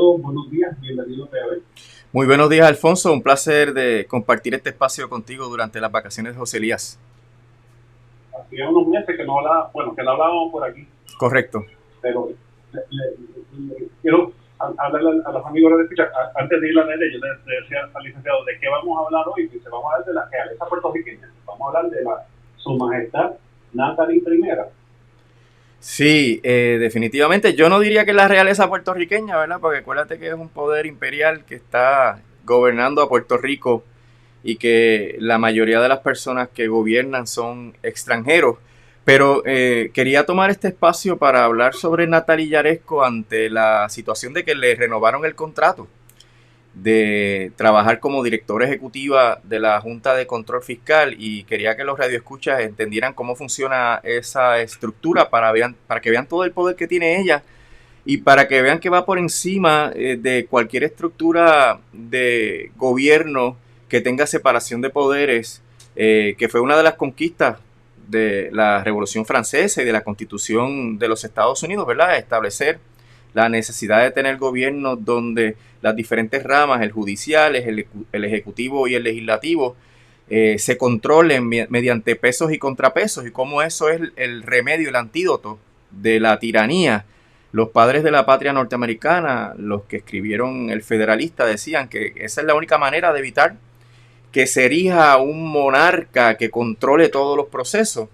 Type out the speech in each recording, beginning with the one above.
Saludos, buenos días, bienvenido a ver. Muy buenos días, Alfonso. Un placer de compartir este espacio contigo durante las vacaciones de José Elías. Hacía unos meses que no hablaba, bueno, que no hablábamos por aquí, Correcto. pero quiero hablarle a los amigos de escuchar. Antes de ir a la yo le decía al licenciado de qué vamos a hablar hoy. Dice, vamos a hablar de la realeza puertorriqueña, vamos a hablar de Su Majestad Natalie I. Sí, definitivamente. Yo no diría que es la realeza puertorriqueña, ¿verdad? Porque acuérdate que es un poder imperial que está gobernando a Puerto Rico y que la mayoría de las personas que gobiernan son extranjeros. Pero quería tomar este espacio para hablar sobre Natalie Yaresco ante la situación de que le renovaron el contrato de trabajar como directora ejecutiva de la Junta de Control Fiscal, y quería que los radioescuchas entendieran cómo funciona esa estructura para que vean todo el poder que tiene ella y para que vean que va por encima de cualquier estructura de gobierno que tenga separación de poderes, que fue una de las conquistas de la Revolución Francesa y de la Constitución de los Estados Unidos, ¿verdad? Establecer la necesidad de tener gobiernos donde las diferentes ramas, el judicial, el ejecutivo y el legislativo, se controlen mediante pesos y contrapesos, y cómo eso es el remedio, el antídoto de la tiranía. Los padres de la patria norteamericana, los que escribieron El Federalista, decían que esa es la única manera de evitar que se erija un monarca que controle todos los procesos.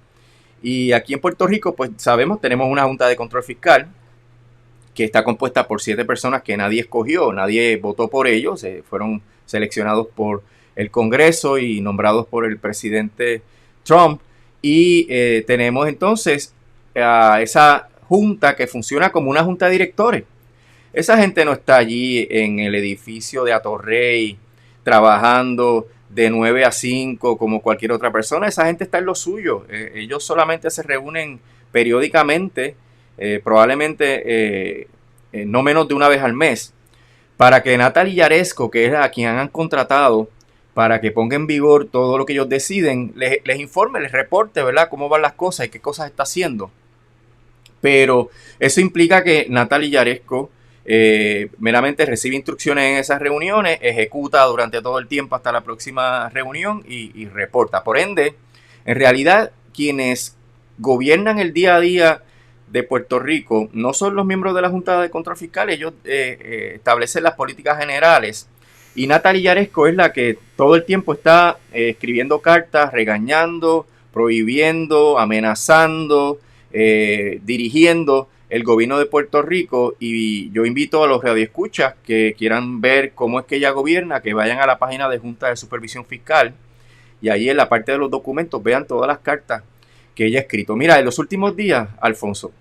Y aquí en Puerto Rico, pues sabemos, tenemos una Junta de Control Fiscal que está compuesta por 7 personas que nadie escogió, nadie votó por ellos, fueron seleccionados por el Congreso y nombrados por el presidente Trump. Y tenemos entonces a esa junta que funciona como una junta de directores. Esa gente no está allí en el edificio de Atorrey trabajando de 9 a 5 como cualquier otra persona. Esa gente está en lo suyo. Ellos solamente se reúnen periódicamente, probablemente no menos de una vez al mes, para que Natalie Yaresco, que es a quien han contratado para que ponga en vigor todo lo que ellos deciden, les informe, les reporte, ¿verdad?, cómo van las cosas y qué cosas está haciendo. Pero eso implica que Natalie Yaresco meramente recibe instrucciones en esas reuniones, ejecuta durante todo el tiempo hasta la próxima reunión y reporta. Por ende, en realidad, quienes gobiernan el día a día de Puerto Rico no son los miembros de la Junta de Control Fiscal. Ellos establecen las políticas generales, y Natalie Yaresco es la que todo el tiempo está escribiendo cartas, regañando, prohibiendo, amenazando, dirigiendo el gobierno de Puerto Rico. Y yo invito a los radioescuchas que quieran ver cómo es que ella gobierna, que vayan a la página de Junta de Supervisión Fiscal, y ahí en la parte de los documentos vean todas las cartas que ella ha escrito. Mira, en los últimos días, Alfonso,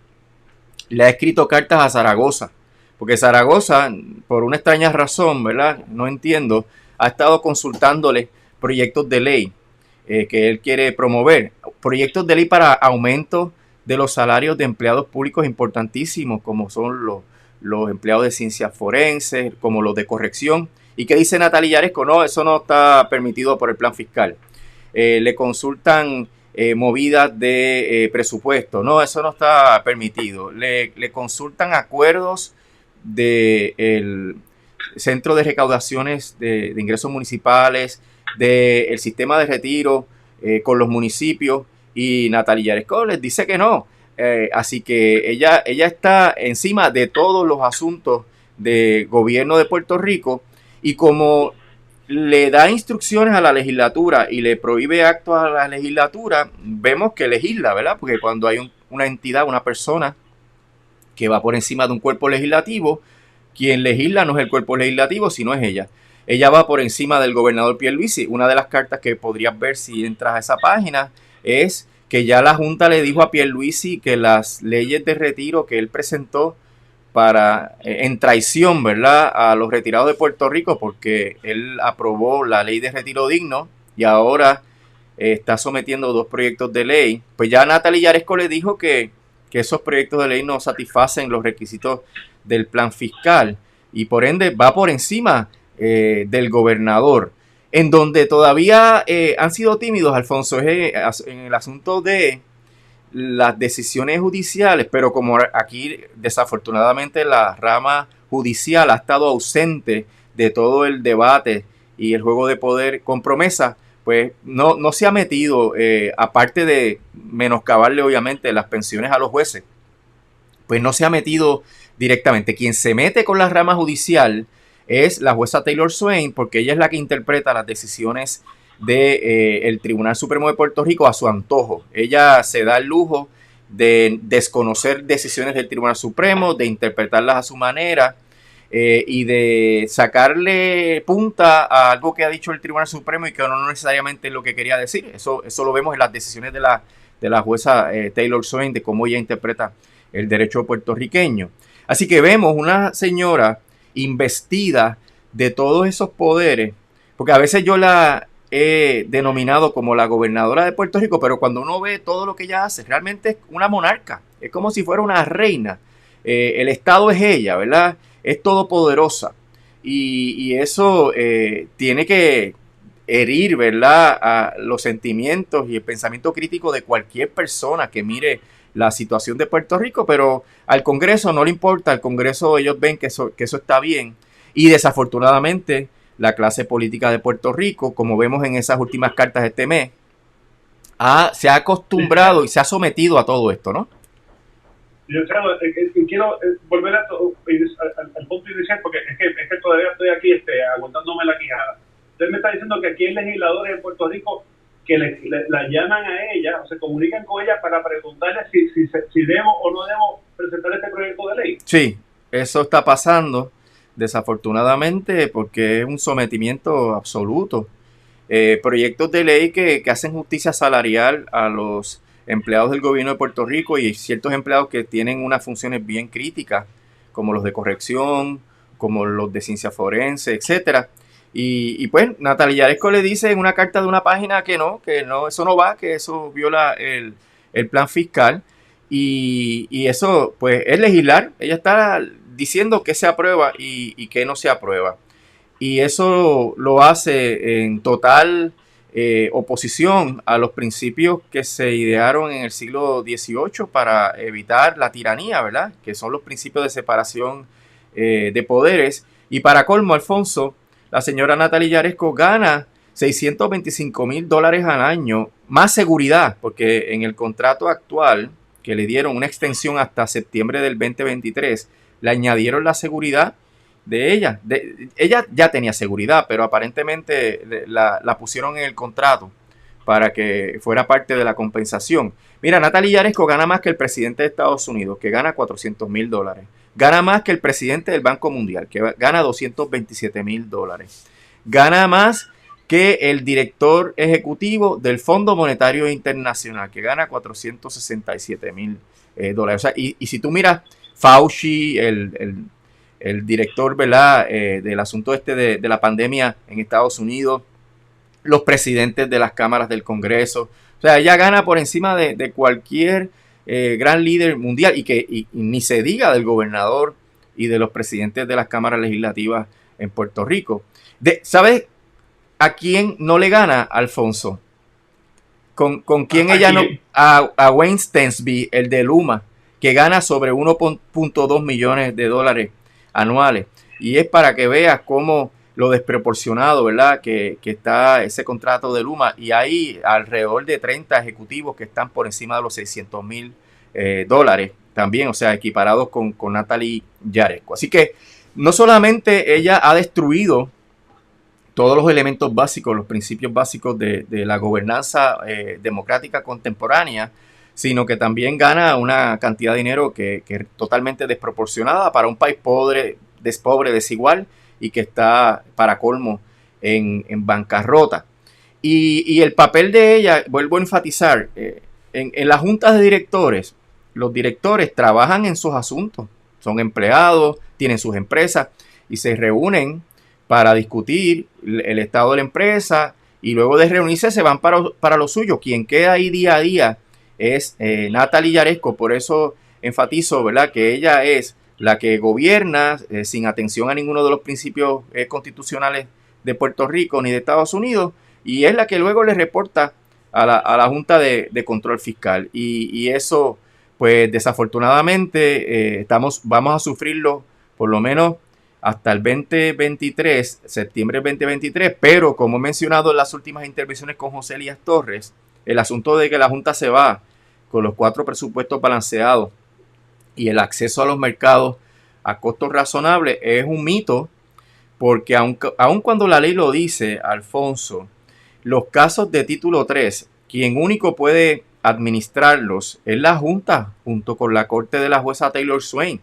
le ha escrito cartas a Zaragoza, porque Zaragoza, por una extraña razón, ¿verdad?, no entiendo, ha estado consultándole proyectos de ley que él quiere promover, proyectos de ley para aumento de los salarios de empleados públicos importantísimos, como son los empleados de ciencias forenses, como los de corrección. ¿Y qué dice Natalie Yaresco? No, eso no está permitido por el plan fiscal. Le consultan movidas de presupuesto. No, eso no está permitido. Le consultan acuerdos del Centro de Recaudaciones de Ingresos Municipales, del sistema de retiro con los municipios, y Natalie Yaresco les dice que no. Así que ella está encima de todos los asuntos de gobierno de Puerto Rico, y como le da instrucciones a la legislatura y le prohíbe actos a la legislatura, vemos que legisla, ¿verdad? Porque cuando hay una entidad, una persona que va por encima de un cuerpo legislativo, quien legisla no es el cuerpo legislativo, sino es ella. Ella va por encima del gobernador Pierluisi. Una de las cartas que podrías ver si entras a esa página es que ya la Junta le dijo a Pierluisi que las leyes de retiro que él presentó para en traición, ¿verdad?, a los retirados de Puerto Rico, porque él aprobó la ley de retiro digno y ahora está sometiendo 2 proyectos de ley. Pues ya Natalie Yaresco le dijo que esos proyectos de ley no satisfacen los requisitos del plan fiscal, y por ende va por encima del gobernador. En donde todavía han sido tímidos, Alfonso, es en el asunto de las decisiones judiciales, pero como aquí desafortunadamente la rama judicial ha estado ausente de todo el debate y el juego de poder con promesa, pues no se ha metido, aparte de menoscabarle obviamente las pensiones a los jueces, pues no se ha metido directamente. Quien se mete con la rama judicial es la jueza Taylor Swain, porque ella es la que interpreta las decisiones del Tribunal Supremo de Puerto Rico a su antojo. Ella se da el lujo de desconocer decisiones del Tribunal Supremo, de interpretarlas a su manera y de sacarle punta a algo que ha dicho el Tribunal Supremo y que no necesariamente es lo que quería decir. Eso lo vemos en las decisiones de la jueza Taylor Swain, de cómo ella interpreta el derecho puertorriqueño. Así que vemos una señora investida de todos esos poderes, porque a veces yo la he denominado como la gobernadora de Puerto Rico, pero cuando uno ve todo lo que ella hace, realmente es una monarca, es como si fuera una reina. El Estado es ella, ¿verdad? Es todopoderosa y eso tiene que herir, ¿verdad?, a los sentimientos y el pensamiento crítico de cualquier persona que mire la situación de Puerto Rico, pero al Congreso no le importa. Al Congreso ellos ven que eso está bien, y desafortunadamente la clase política de Puerto Rico, como vemos en esas últimas cartas de este mes, se ha acostumbrado y se ha sometido a todo esto, ¿no? Yo quiero volver al punto inicial, porque es que todavía estoy aquí aguantándome la quijada. Usted me está diciendo que aquí hay legisladores en Puerto Rico que la llaman a ella, o se comunican con ella para preguntarle si debo o no debo presentar este proyecto de ley. Sí, eso está pasando, desafortunadamente, porque es un sometimiento absoluto. Proyectos de ley que hacen justicia salarial a los empleados del gobierno de Puerto Rico y ciertos empleados que tienen unas funciones bien críticas, como los de corrección, como los de ciencia forense, etcétera. Y pues Natalia Yaresco le dice en una carta de una página que no, eso no va, que eso viola el plan fiscal, y eso pues es legislar. Ella está diciendo qué se aprueba y qué no se aprueba, y eso lo hace en total oposición a los principios que se idearon en el siglo XVIII para evitar la tiranía, ¿verdad?, que son los principios de separación de poderes. Y para colmo, Alfonso, la señora Natalia Yaresco gana $625,000 al año, más seguridad, porque en el contrato actual que le dieron una extensión hasta septiembre del 2023, le añadieron la seguridad de ella. Ella ya tenía seguridad, pero aparentemente la pusieron en el contrato para que fuera parte de la compensación. Mira, Natalia Yaresco gana más que el presidente de Estados Unidos, que gana $400,000. Gana más que el presidente del Banco Mundial, que gana $227,000. Gana más que el director ejecutivo del Fondo Monetario Internacional, que gana $467,000. O sea, y si tú miras Fauci, el director, ¿verdad?, del asunto de la pandemia en Estados Unidos, los presidentes de las cámaras del Congreso, o sea, ella gana por encima de cualquier gran líder mundial, y ni se diga del gobernador y de los presidentes de las cámaras legislativas en Puerto Rico. ¿Sabes a quién no le gana, Alfonso? ¿Con quién ella no? A Wayne Stensby, el de Luma, que gana sobre $1.2 millones anuales. Y es para que veas cómo lo desproporcionado, ¿verdad?, que está ese contrato de Luma. Y hay alrededor de 30 ejecutivos que están por encima de los $600,000 también, o sea, equiparados con Natalia Yaresco. Así que no solamente ella ha destruido todos los elementos básicos, los principios básicos de la gobernanza democrática contemporánea, sino que también gana una cantidad de dinero que es totalmente desproporcionada para un país pobre, desigual, y que está, para colmo, en bancarrota. Y el papel de ella, vuelvo a enfatizar, en las juntas de directores, los directores trabajan en sus asuntos, son empleados, tienen sus empresas y se reúnen para discutir el estado de la empresa, y luego de reunirse se van para lo suyo. Quien queda ahí día a día es Natalia Yaresco. Por eso enfatizo, ¿verdad?, que ella es la que gobierna sin atención a ninguno de los principios constitucionales de Puerto Rico ni de Estados Unidos, y es la que luego le reporta a la Junta de Control Fiscal. Y eso, pues desafortunadamente, vamos a sufrirlo por lo menos hasta el 2023, septiembre del 2023, pero como he mencionado en las últimas intervenciones con José Elías Torres, el asunto de que la Junta se va con los 4 presupuestos balanceados y el acceso a los mercados a costos razonables es un mito, porque aun cuando la ley lo dice, Alfonso, los casos de título 3, quien único puede administrarlos es la Junta, junto con la corte de la jueza Taylor Swain.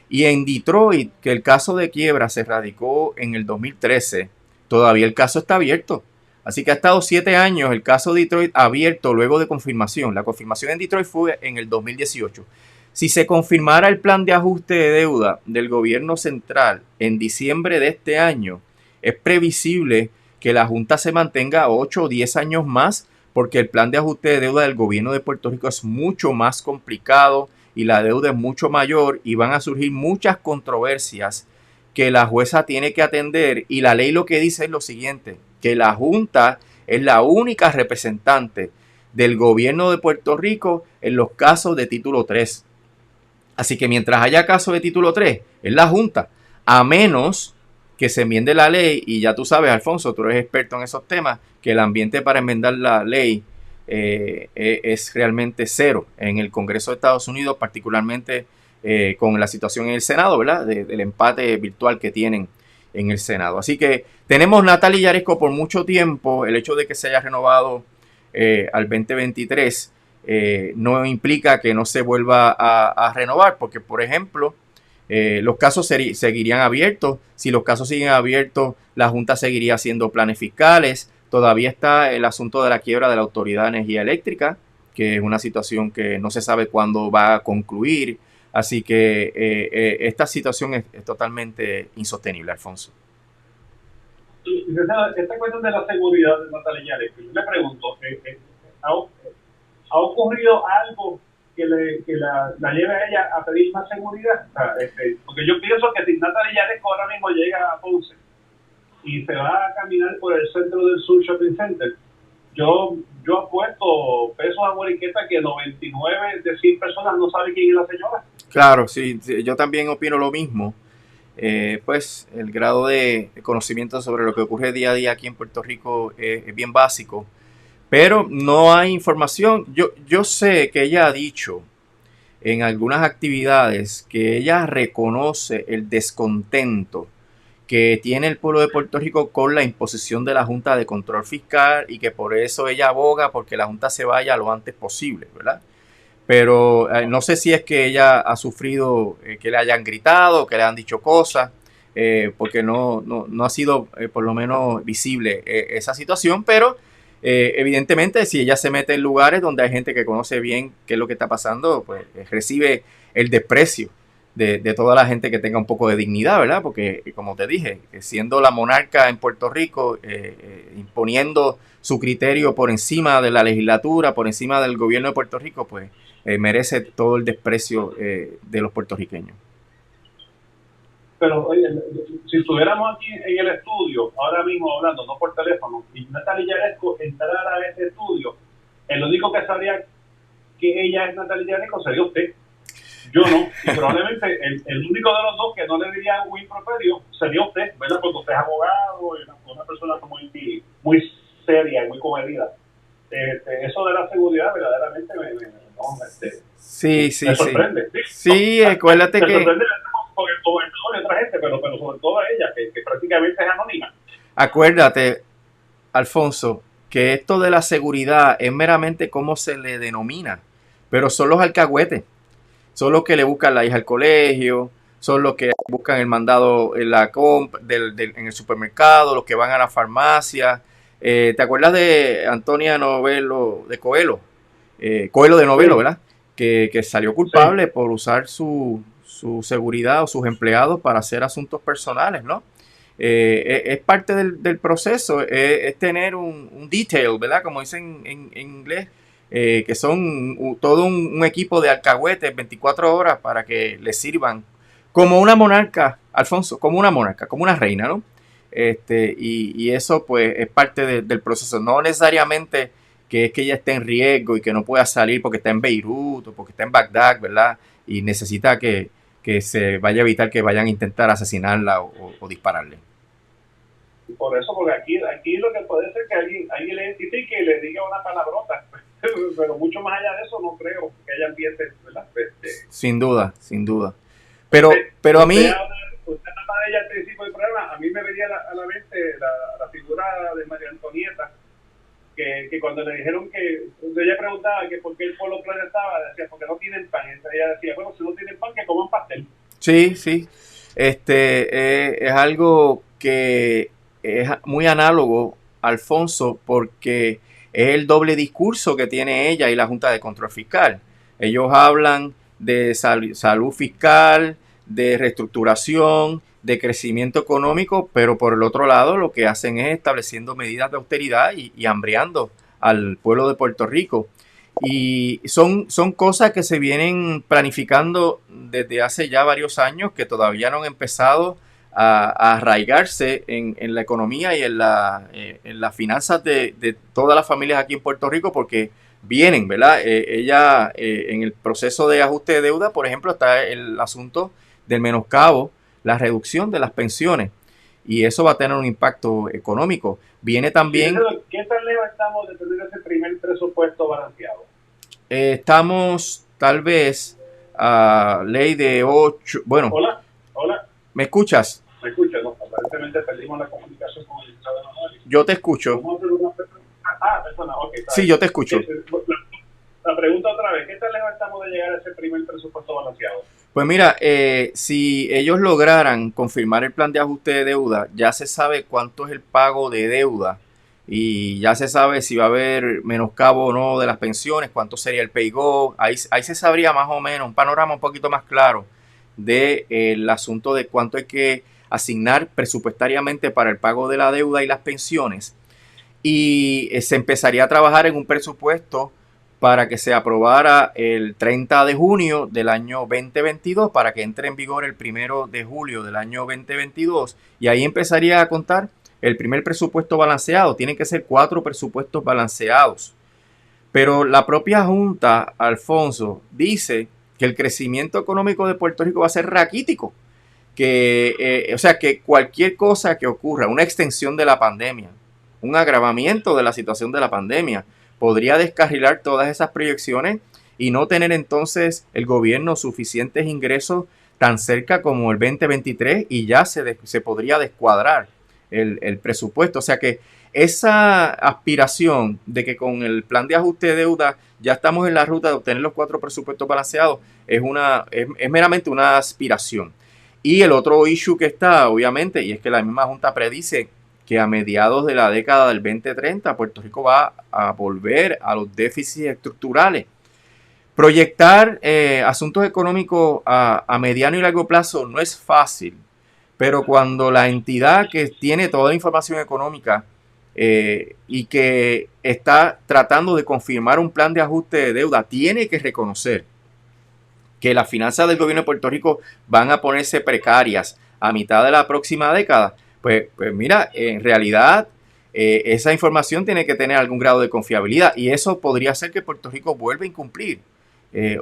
Y en Detroit, que el caso de quiebra se radicó en el 2013, todavía el caso está abierto. Así que ha estado 7 años el caso de Detroit abierto luego de confirmación. La confirmación en Detroit fue en el 2018. Si se confirmara el plan de ajuste de deuda del gobierno central en diciembre de este año, es previsible que la Junta se mantenga 8 o 10 años más, porque el plan de ajuste de deuda del gobierno de Puerto Rico es mucho más complicado y la deuda es mucho mayor y van a surgir muchas controversias que la jueza tiene que atender, y la ley lo que dice es lo siguiente, que la Junta es la única representante del gobierno de Puerto Rico en los casos de título 3. Así que mientras haya casos de título 3, es la Junta, a menos que se enmiende la ley, y ya tú sabes, Alfonso, tú eres experto en esos temas, que el ambiente para enmendar la ley es realmente cero en el Congreso de Estados Unidos, particularmente con la situación en el Senado, ¿verdad? Del empate virtual que tienen en el Senado. Así que tenemos Natalie Yaresco por mucho tiempo. El hecho de que se haya renovado al 2023 no implica que no se vuelva a renovar, porque, por ejemplo, los casos seguirían abiertos. Si los casos siguen abiertos, la Junta seguiría haciendo planes fiscales. Todavía está el asunto de la quiebra de la Autoridad de Energía Eléctrica, que es una situación que no se sabe cuándo va a concluir. Así que esta situación es totalmente insostenible, Alfonso. Esta cuestión de la seguridad de Natalia Yaresco, yo le pregunto, ¿ha ocurrido algo que la lleve a ella a pedir más seguridad? O sea, porque yo pienso que si Natalia Yaresco ahora mismo llega a Ponce y se va a caminar por el centro del Sur Shopping Center, yo apuesto pesos a Moriqueta que 99 de 100 personas no saben quién es la señora. Claro, sí, yo también opino lo mismo. Pues el grado de conocimiento sobre lo que ocurre día a día aquí en Puerto Rico es bien básico, pero no hay información. Yo sé que ella ha dicho en algunas actividades que ella reconoce el descontento que tiene el pueblo de Puerto Rico con la imposición de la Junta de Control Fiscal, y que por eso ella aboga porque la Junta se vaya lo antes posible, ¿verdad? Pero no sé si es que ella ha sufrido que le hayan gritado, que le han dicho cosas, porque no ha sido por lo menos visible esa situación, pero evidentemente si ella se mete en lugares donde hay gente que conoce bien qué es lo que está pasando, pues recibe el desprecio de toda la gente que tenga un poco de dignidad, ¿verdad? Porque, como te dije, siendo la monarca en Puerto Rico, imponiendo su criterio por encima de la legislatura, por encima del gobierno de Puerto Rico, pues merece todo el desprecio de los puertorriqueños. Pero, oye, si estuviéramos aquí en el estudio, ahora mismo hablando, no por teléfono, y Natalia Yaresco entrara a ese estudio, el único que sabría que ella es Natalia Yaresco sería usted. Yo no, y probablemente el único de los dos que no le diría un improperio sería usted, ¿verdad? Porque usted es abogado y una persona muy seria y muy comedida. Eso de la seguridad verdaderamente me sorprende. Sí, acuérdate que... Me sorprende porque todo el mundo y otra gente, pero sobre todo a ella, que prácticamente es anónima. Acuérdate, Alfonso, que esto de la seguridad es meramente cómo se le denomina, pero son los alcahuetes. Son los que le buscan la hija al colegio, son los que buscan el mandado en la en el supermercado, los que van a la farmacia. ¿Te acuerdas de Antonia Novelo, de Coelho? Coelho de Novelo, ¿verdad? Que salió culpable por usar su seguridad o sus empleados para hacer asuntos personales, ¿no? Es parte del proceso, es tener un detail, ¿verdad? Como dicen en inglés. Que son todo un equipo de alcahuetes 24 horas para que les sirvan como una monarca, Alfonso, como una reina, ¿no? Y eso pues es parte del proceso, no necesariamente que es que ella esté en riesgo y que no pueda salir porque está en Beirut o porque está en Bagdad, ¿verdad? Y necesita que que se vaya a evitar que vayan a intentar asesinarla o dispararle. Por eso, porque aquí lo que puede ser que alguien le identifique y le diga una palabrota, pero mucho más allá de eso no creo que haya ambientes, ¿verdad? Sin duda, sin duda. Pero a mí... Usted habla de ella al principio del programa, a mí me venía a la mente la figura de María Antonieta, que cuando le dijeron cuando ella preguntaba que por qué el pueblo protestaba, decía, porque no tienen pan. Entonces ella decía, bueno, si no tienen pan, que coman pastel. Sí, sí. Es algo que es muy análogo, Alfonso, porque es el doble discurso que tiene ella y la Junta de Control Fiscal. Ellos hablan de salud fiscal, de reestructuración, de crecimiento económico, pero por el otro lado lo que hacen es estableciendo medidas de austeridad y hambreando al pueblo de Puerto Rico. Y son cosas que se vienen planificando desde hace ya varios años, que todavía no han empezado a arraigarse en la economía y en las finanzas de todas las familias aquí en Puerto Rico, porque vienen, ¿verdad? Ella, en el proceso de ajuste de deuda, por ejemplo, está el asunto del menoscabo, la reducción de las pensiones, y eso va a tener un impacto económico. Viene también... ¿Qué tan lejos estamos de tener ese primer presupuesto balanceado? Estamos tal vez a ley de 8... Bueno, hola. ¿Me escuchas? Me escuchas, no, aparentemente perdimos la comunicación con el licenciado Manuel. Yo te escucho. Vamos a hacer una persona, ok. Sí, yo te escucho. La pregunta otra vez, ¿qué tan lejos estamos de llegar a ese primer presupuesto balanceado? Pues mira, si ellos lograran confirmar el plan de ajuste de deuda, ya se sabe cuánto es el pago de deuda y ya se sabe si va a haber menoscabo o no de las pensiones, cuánto sería el pay-go. Ahí se sabría más o menos un panorama un poquito más claro del asunto de cuánto hay que asignar presupuestariamente para el pago de la deuda y las pensiones. Y se empezaría a trabajar en un presupuesto para que se aprobara el 30 de junio del año 2022, para que entre en vigor el 1 de julio del año 2022, y ahí empezaría a contar el primer presupuesto balanceado. Tienen que ser 4 presupuestos balanceados. Pero la propia Junta, Alfonso, dice que el crecimiento económico de Puerto Rico va a ser raquítico. O sea, que cualquier cosa que ocurra, una extensión de la pandemia, un agravamiento de la situación de la pandemia, podría descarrilar todas esas proyecciones y no tener entonces el gobierno suficientes ingresos tan cerca como el 2023, y ya se podría descuadrar el presupuesto. O sea que esa aspiración de que con el plan de ajuste de deuda ya estamos en la ruta de obtener los 4 presupuestos balanceados es meramente una aspiración. Y el otro issue que está, obviamente, y es que la misma Junta predice que a mediados de la década del 2030 Puerto Rico va a volver a los déficits estructurales. Proyectar asuntos económicos a mediano y largo plazo no es fácil, pero cuando la entidad que tiene toda la información económica y que está tratando de confirmar un plan de ajuste de deuda tiene que reconocer que las finanzas del gobierno de Puerto Rico van a ponerse precarias a mitad de la próxima década, pues mira, en realidad esa información tiene que tener algún grado de confiabilidad, y eso podría hacer que Puerto Rico vuelva a incumplir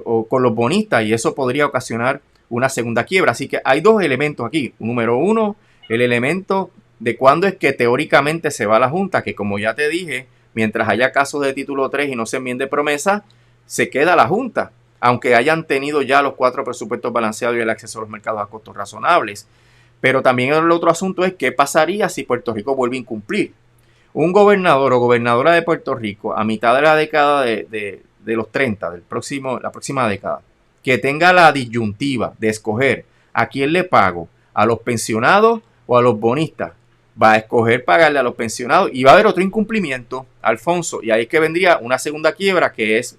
o con los bonistas, y eso podría ocasionar una segunda quiebra. Así que hay 2 elementos aquí. Número 1, el elemento de cuándo es que teóricamente se va a la Junta, que como ya te dije, mientras haya casos de título 3 y no se enmiende promesa, se queda la Junta, aunque hayan tenido ya los 4 presupuestos balanceados y el acceso a los mercados a costos razonables. Pero también el otro asunto es qué pasaría si Puerto Rico vuelve a incumplir. Un gobernador o gobernadora de Puerto Rico a mitad de la década de los 30, la próxima década, que tenga la disyuntiva de escoger a quién le pago, a los pensionados o a los bonistas, va a escoger pagarle a los pensionados, y va a haber otro incumplimiento, Alfonso, y ahí es que vendría una segunda quiebra que es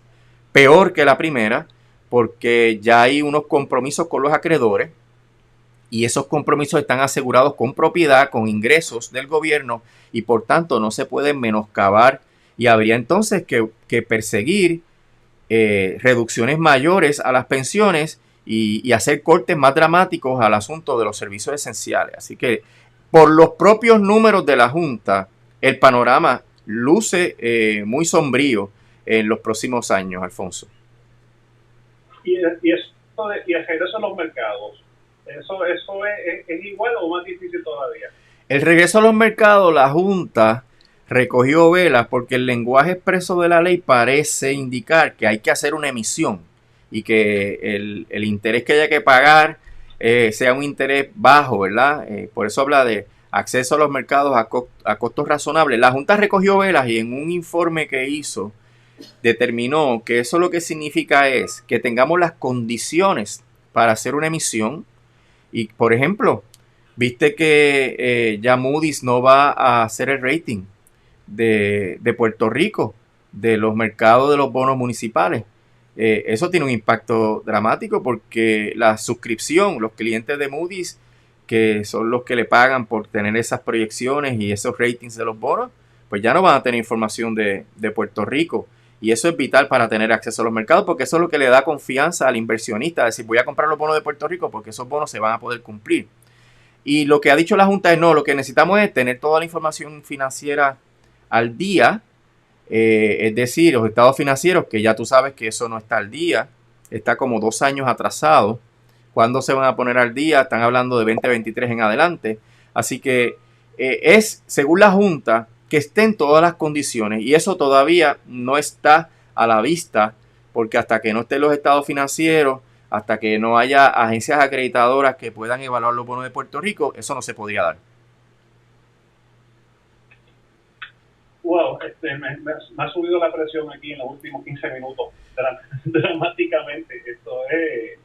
peor que la primera, porque ya hay unos compromisos con los acreedores, y esos compromisos están asegurados con propiedad, con ingresos del gobierno, y por tanto no se pueden menoscabar, y habría entonces que perseguir reducciones mayores a las pensiones y hacer cortes más dramáticos al asunto de los servicios esenciales. Así que por los propios números de la Junta, el panorama luce muy sombrío en los próximos años, Alfonso. Y el regreso a los mercados, Eso es igual o más difícil todavía. El regreso a los mercados, la Junta recogió velas porque el lenguaje expreso de la ley parece indicar que hay que hacer una emisión y que el interés que haya que pagar sea un interés bajo, ¿verdad? Por eso habla de acceso a los mercados a costos razonables. La Junta recogió velas y en un informe que hizo determinó que eso lo que significa es que tengamos las condiciones para hacer una emisión y, por ejemplo, viste que ya Moody's no va a hacer el rating de Puerto Rico, de los mercados de los bonos municipales. Eso tiene un impacto dramático porque la suscripción, los clientes de Moody's, que son los que le pagan por tener esas proyecciones y esos ratings de los bonos, pues ya no van a tener información de Puerto Rico. Y eso es vital para tener acceso a los mercados porque eso es lo que le da confianza al inversionista, decir voy a comprar los bonos de Puerto Rico porque esos bonos se van a poder cumplir. Y lo que ha dicho la Junta es no, lo que necesitamos es tener toda la información financiera al día, es decir, los estados financieros, que ya tú sabes que eso no está al día, está como 2 años atrasado. ¿Cuándo se van a poner al día? Están hablando de 2023 en adelante. Así que es, según la Junta, que estén todas las condiciones y eso todavía no está a la vista porque hasta que no estén los estados financieros, hasta que no haya agencias acreditadoras que puedan evaluar los bonos de Puerto Rico, eso no se podría dar. Wow, me ha subido la presión aquí en los últimos 15 minutos, dramáticamente. Esto es...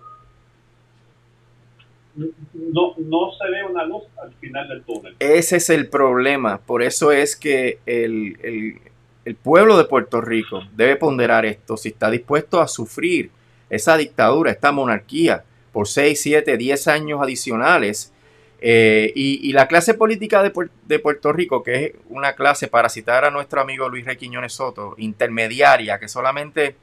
No se ve una luz al final del túnel. Ese es el problema. Por eso es que el pueblo de Puerto Rico debe ponderar esto. Si está dispuesto a sufrir esa dictadura, esta monarquía, por 6, 7, 10 años adicionales. Y la clase política de Puerto Rico, que es una clase, para citar a nuestro amigo Luis Rey Quiñones Soto, intermediaria, que solamente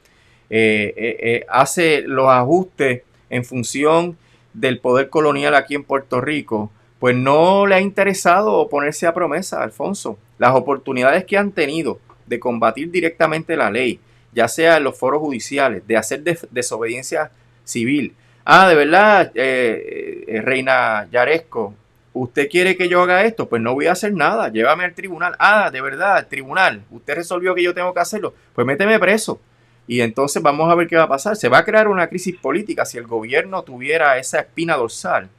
hace los ajustes en función del poder colonial aquí en Puerto Rico, pues no le ha interesado oponerse a promesa, Alfonso. Las oportunidades que han tenido de combatir directamente la ley, ya sea en los foros judiciales, de hacer desobediencia civil. De verdad, Reina Yaresco, ¿usted quiere que yo haga esto? Pues no voy a hacer nada, llévame al tribunal. De verdad, el tribunal, usted resolvió que yo tengo que hacerlo, pues méteme preso. Y entonces vamos a ver qué va a pasar. Se va a crear una crisis política si el gobierno tuviera esa espina dorsal,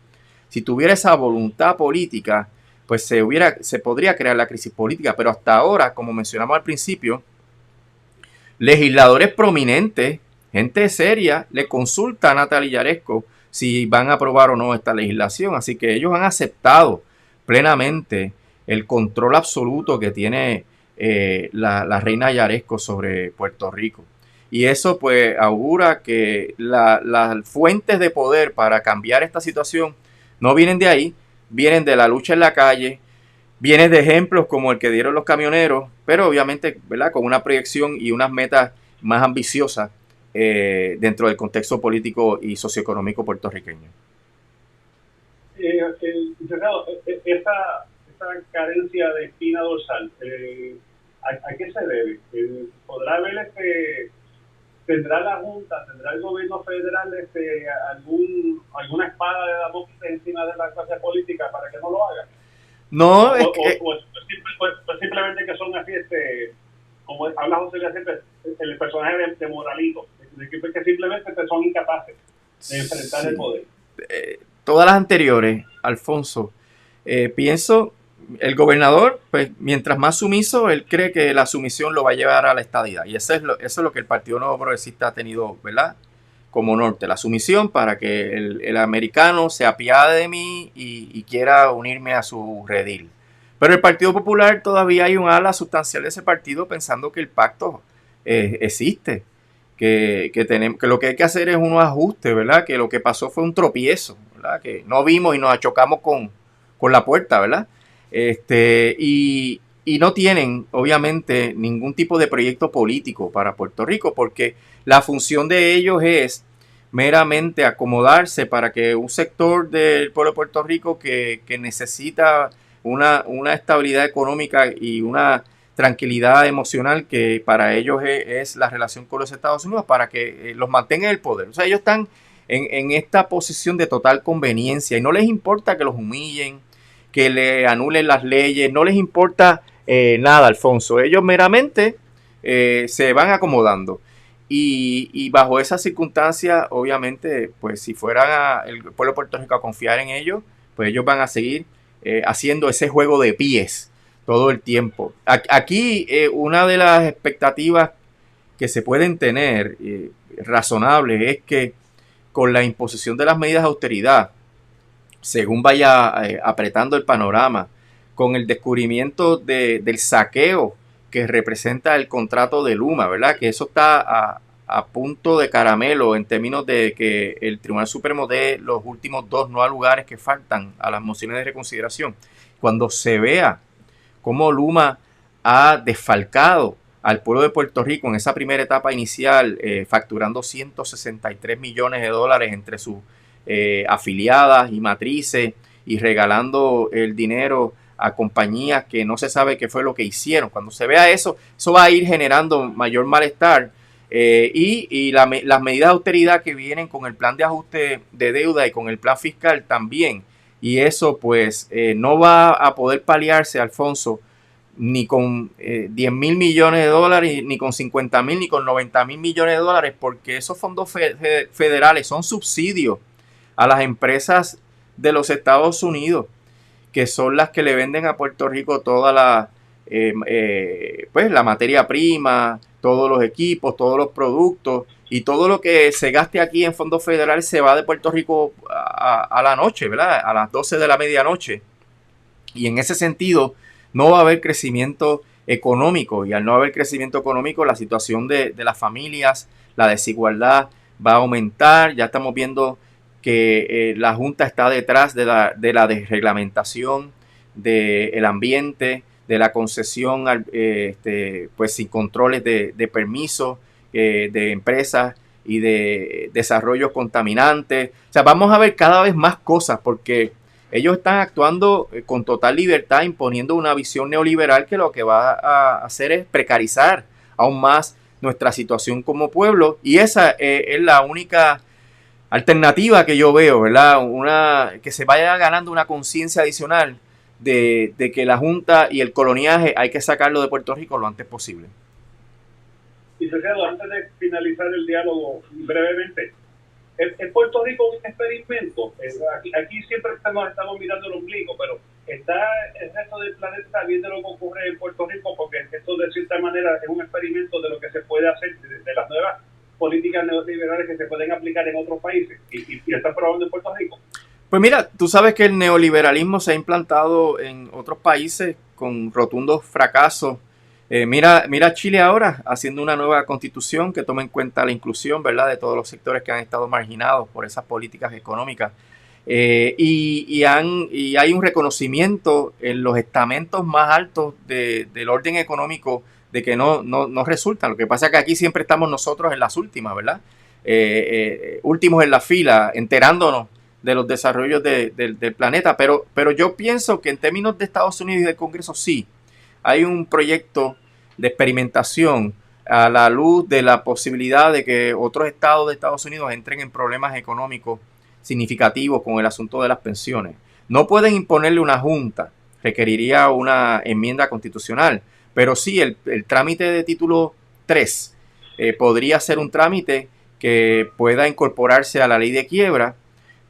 si tuviera esa voluntad política, pues se podría crear la crisis política. Pero hasta ahora, como mencionamos al principio, legisladores prominentes, gente seria, le consulta a Natalia Yaresco si van a aprobar o no esta legislación. Así que ellos han aceptado plenamente el control absoluto que tiene la reina Yaresco sobre Puerto Rico. Y eso pues augura que las fuentes de poder para cambiar esta situación no vienen de ahí, vienen de la lucha en la calle, vienen de ejemplos como el que dieron los camioneros, pero obviamente, ¿verdad?, con una proyección y unas metas más ambiciosas dentro del contexto político y socioeconómico puertorriqueño. Esa carencia de espina dorsal, ¿a qué se debe? ¿Podrá haber tendrá la Junta, tendrá el gobierno federal alguna espada de Damocles encima de la clase política para que no lo haga? No, o simplemente que son así, como habla José Luis siempre, el personaje de Moralito, que simplemente son incapaces de enfrentar el poder. Todas las anteriores, Alfonso, pienso, el gobernador, pues mientras más sumiso, él cree que la sumisión lo va a llevar a la estadidad. Y eso es lo que el Partido Nuevo Progresista ha tenido, ¿verdad?, como norte, la sumisión para que el americano se apiade de mí y quiera unirme a su redil. Pero el Partido Popular, todavía hay un ala sustancial de ese partido pensando que el pacto existe, que lo que hay que hacer es unos ajustes, ¿verdad?, que lo que pasó fue un tropiezo, ¿verdad?, que no vimos y nos achocamos con la puerta, ¿verdad? Y no tienen, obviamente, ningún tipo de proyecto político para Puerto Rico, porque la función de ellos es meramente acomodarse para que un sector del pueblo de Puerto Rico que necesita una estabilidad económica y una tranquilidad emocional, que para ellos es la relación con los Estados Unidos, para que los mantenga en el poder. O sea, ellos están en esta posición de total conveniencia y no les importa que los humillen, que le anulen las leyes, no les importa nada, Alfonso. Ellos meramente se van acomodando. Y bajo esas circunstancias, obviamente, pues si fuera el pueblo de Puerto Rico a confiar en ellos, pues ellos van a seguir haciendo ese juego de pies todo el tiempo. Aquí una de las expectativas que se pueden tener razonables es que con la imposición de las medidas de austeridad, según vaya apretando el panorama, con el descubrimiento del saqueo que representa el contrato de Luma, ¿verdad? Que eso está a punto de caramelo en términos de que el Tribunal Supremo dé los últimos 2 no a lugares que faltan a las mociones de reconsideración. Cuando se vea cómo Luma ha desfalcado al pueblo de Puerto Rico en esa primera etapa inicial, facturando $163 millones entre sus afiliadas y matrices y regalando el dinero a compañías que no se sabe qué fue lo que hicieron. Cuando se vea eso, eso va a ir generando mayor malestar y las medidas de austeridad que vienen con el plan de ajuste de deuda y con el plan fiscal también. Y eso pues no va a poder paliarse, Alfonso, ni con $10 mil millones, ni con 50 mil, ni con 90 mil millones de dólares, porque esos fondos federales son subsidios a las empresas de los Estados Unidos, que son las que le venden a Puerto Rico toda pues la materia prima, todos los equipos, todos los productos, y todo lo que se gaste aquí en fondos federales se va de Puerto Rico a la noche, ¿verdad? A las 12 de la medianoche. Y en ese sentido no va a haber crecimiento económico, y al no haber crecimiento económico, la situación de las familias, la desigualdad va a aumentar. Ya estamos viendo que la Junta está detrás de la desreglamentación del ambiente, de la concesión pues sin controles de permisos de empresas y de desarrollos contaminantes. O sea, vamos a ver cada vez más cosas porque ellos están actuando con total libertad, imponiendo una visión neoliberal que lo que va a hacer es precarizar aún más nuestra situación como pueblo, y esa es la única alternativa que yo veo, ¿verdad? Que se vaya ganando una conciencia adicional de que la Junta y el coloniaje hay que sacarlo de Puerto Rico lo antes posible. Y Ricardo, antes de finalizar el diálogo brevemente, ¿es Puerto Rico un experimento? Aquí siempre estamos mirando el ombligo, pero ¿está el resto del planeta viendo lo que ocurre en Puerto Rico? Porque esto de cierta manera es un experimento de lo que se puede hacer de las nuevas políticas neoliberales que se pueden aplicar en otros países y están probando en Puerto Rico. Pues mira, tú sabes que el neoliberalismo se ha implantado en otros países con rotundos fracasos. Mira Chile ahora haciendo una nueva constitución que toma en cuenta la inclusión, ¿verdad?, de todos los sectores que han estado marginados por esas políticas económicas. Y hay un reconocimiento en los estamentos más altos del orden económico de que no resultan. Lo que pasa es que aquí siempre estamos nosotros en las últimas, ¿verdad? Últimos en la fila, enterándonos de los desarrollos del planeta. Pero yo pienso que en términos de Estados Unidos y del Congreso sí, hay un proyecto de experimentación a la luz de la posibilidad de que otros estados de Estados Unidos entren en problemas económicos significativos con el asunto de las pensiones. No pueden imponerle una junta, requeriría una enmienda constitucional, pero sí el trámite de título 3 podría ser un trámite que pueda incorporarse a la ley de quiebra,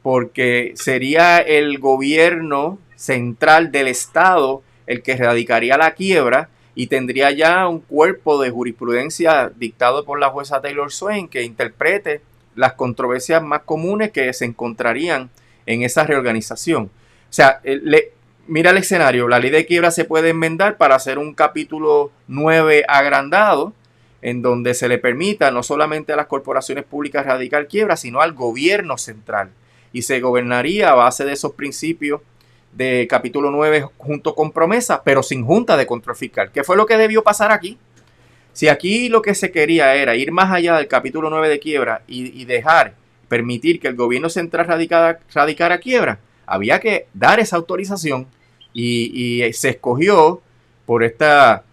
porque sería el gobierno central del estado el que radicaría la quiebra y tendría ya un cuerpo de jurisprudencia dictado por la jueza Taylor Swain que interprete las controversias más comunes que se encontrarían en esa reorganización. O sea, mira el escenario, la ley de quiebra se puede enmendar para hacer un capítulo 9 agrandado, en donde se le permita no solamente a las corporaciones públicas radicar quiebra, sino al gobierno central. Y se gobernaría a base de esos principios de capítulo 9 junto con promesas, pero sin junta de control fiscal. ¿Qué fue lo que debió pasar aquí? Si aquí lo que se quería era ir más allá del capítulo 9 de quiebra y permitir que el gobierno central radicara quiebra, había que dar esa autorización y se escogió por esta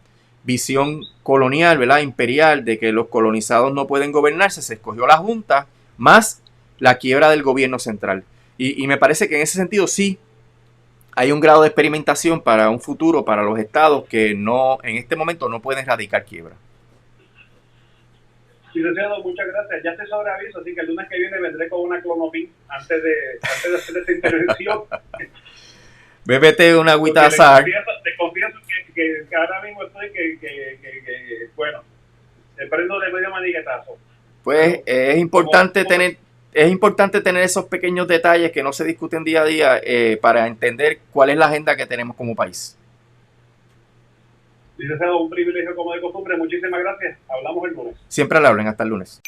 visión colonial, ¿verdad?, imperial, de que los colonizados no pueden gobernarse. Se escogió la Junta más la quiebra del gobierno central. Y me parece que en ese sentido sí hay un grado de experimentación para un futuro, para los estados que no, en este momento no pueden erradicar quiebra. Licenciado, muchas gracias. Ya estoy sobre aviso, así que el lunes que viene vendré con una Clonopin antes de hacer esta intervención. Bébete una agüita Porque azar. te confieso que ahora mismo estoy bueno, te prendo de medio maniguetazo. Pues es importante tener esos pequeños detalles que no se discuten día a día para entender cuál es la agenda que tenemos como país. Licenciado, un privilegio como de costumbre. Muchísimas gracias. Hablamos el lunes. Siempre le hablen. Hasta el lunes.